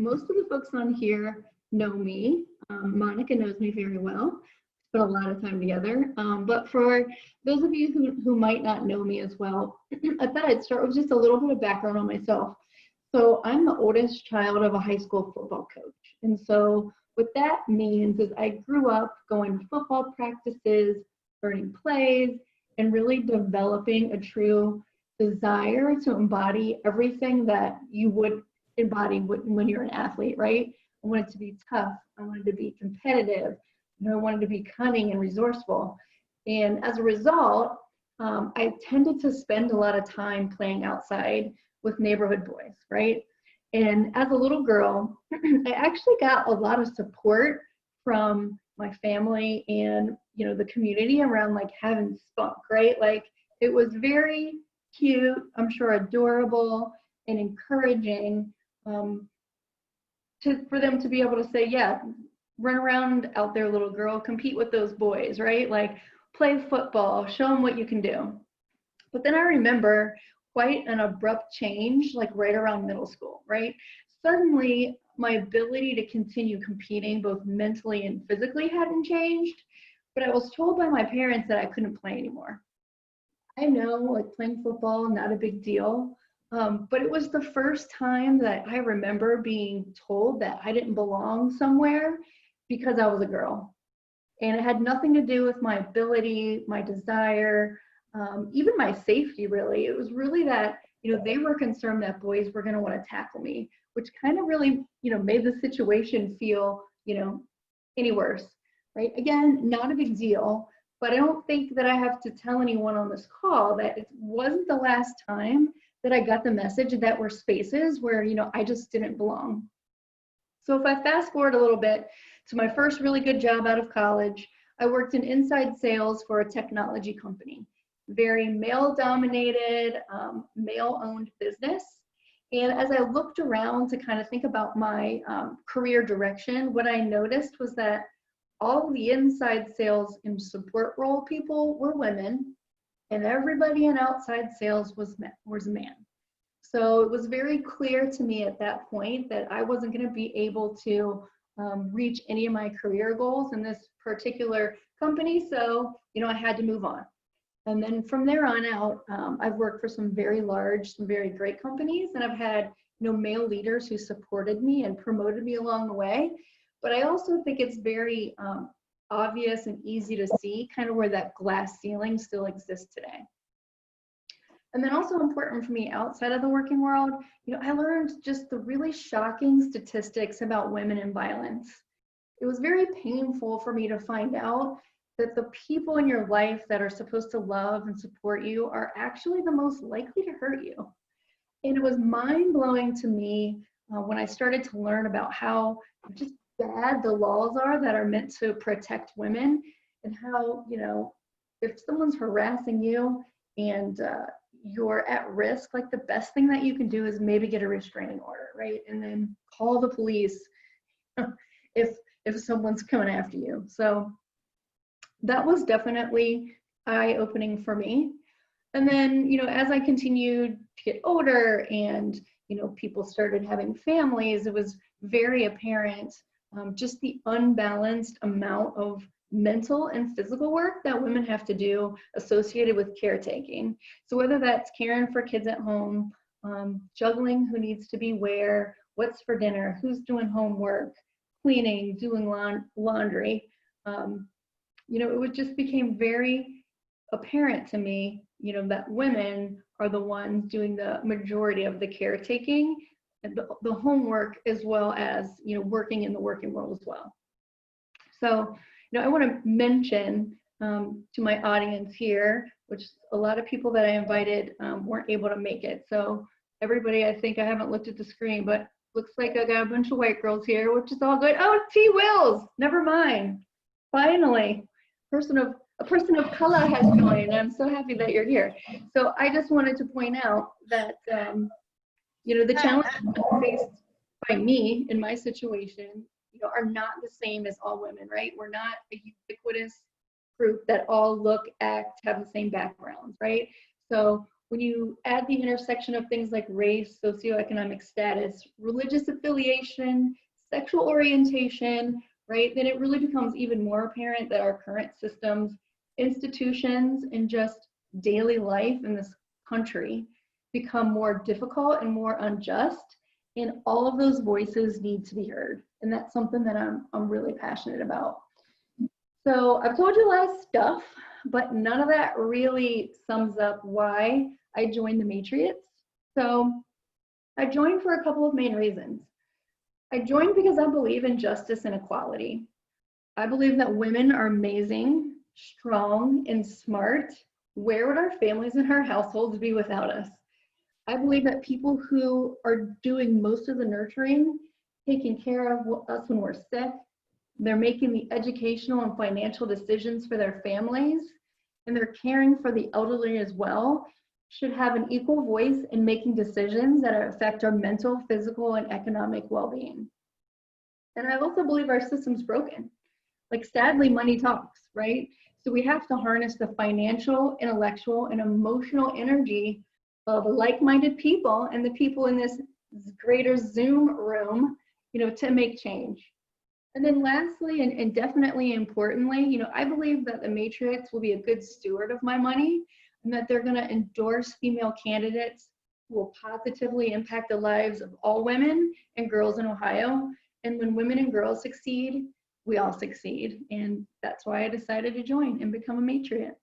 most of the folks on here know me. Monica knows me very well. Spent a lot of time together. But for those of you who might not know me as well, I thought I'd start with just a little bit of background on myself. So I'm the oldest child of a high school football coach. And so what that means is I grew up going to football practices, learning plays, and really developing a true desire to embody everything that you would embody when you're an athlete, right? I wanted to be tough. I wanted to be competitive. I wanted to be cunning and resourceful. And as a result, I tended to spend a lot of time playing outside with neighborhood boys, right? And as a little girl, I actually got a lot of support from my family and, the community around like having spunk, right? Like it was very cute, I'm sure adorable and encouraging for them to be able to say, yeah, run around out there, little girl, compete with those boys, right? Like play football, show them what you can do. But then I remember quite an abrupt change, like right around middle school, right? Suddenly, my ability to continue competing both mentally and physically hadn't changed, but I was told by my parents that I couldn't play anymore. I know, like playing football, not a big deal, but it was the first time that I remember being told that I didn't belong somewhere because I was a girl. And it had nothing to do with my ability, my desire, even my safety, really. It was really that, they were concerned that boys were going to want to tackle me, which kind of really, made the situation feel, any worse, right? Again, not a big deal, but I don't think that I have to tell anyone on this call that it wasn't the last time that I got the message that were spaces where, I just didn't belong. So if I fast forward a little bit to my first really good job out of college, I worked in inside sales for a technology company. Very male-dominated, male-owned business. And as I looked around to kind of think about my career direction, what I noticed was that all the inside sales and support role people were women, and everybody in outside sales was a man. So it was very clear to me at that point that I wasn't going to be able to reach any of my career goals in this particular company. So, I had to move on. And then from there on out, I've worked for some very large, some very great companies, and I've had, male leaders who supported me and promoted me along the way. But I also think it's very obvious and easy to see kind of where that glass ceiling still exists today. And then also important for me outside of the working world, I learned just the really shocking statistics about women in violence. It was very painful for me to find out that the people in your life that are supposed to love and support you are actually the most likely to hurt you. And it was mind-blowing to me when I started to learn about how just bad the laws are that are meant to protect women, and how, if someone's harassing you and you're at risk, like the best thing that you can do is maybe get a restraining order, right? And then call the police if someone's coming after you. So that was definitely eye-opening for me. And then, as I continued to get older and, people started having families, it was very apparent just the unbalanced amount of mental and physical work that women have to do associated with caretaking. So whether that's caring for kids at home, juggling who needs to be where, what's for dinner, who's doing homework, cleaning, doing laundry, it just became very apparent to me, that women are the ones doing the majority of the caretaking and the homework, as well as, working in the working world as well. So, I want to mention to my audience here, which a lot of people that I invited weren't able to make it. So everybody, I think I haven't looked at the screen, but looks like I got a bunch of white girls here, which is all good. Oh, T. Wills, never mind. Finally, a person of color has joined. I'm so happy that you're here. So I just wanted to point out that, the challenges faced by me in my situation, are not the same as all women, right? We're not a ubiquitous group that all look, act, have the same backgrounds, right? So when you add the intersection of things like race, socioeconomic status, religious affiliation, sexual orientation, right, then it really becomes even more apparent that our current systems, institutions, and just daily life in this country become more difficult and more unjust. And all of those voices need to be heard. And that's something that I'm really passionate about. So I've told you a lot of stuff, but none of that really sums up why I joined the Matriots. So I joined for a couple of main reasons. I joined because I believe in justice and equality. I believe that women are amazing, strong, and smart. Where would our families and our households be without us? I believe that people who are doing most of the nurturing, taking care of us when we're sick, they're making the educational and financial decisions for their families, and they're caring for the elderly as well, should have an equal voice in making decisions that affect our mental, physical, and economic well-being. And I also believe our system's broken. Like, sadly, money talks, right? So we have to harness the financial, intellectual, and emotional energy of like-minded people and the people in this greater Zoom room, to make change. And then lastly, and definitely importantly, I believe that the Matriots will be a good steward of my money, and that they're going to endorse female candidates who will positively impact the lives of all women and girls in Ohio. And when women and girls succeed, we all succeed. And that's why I decided to join and become a Matriot.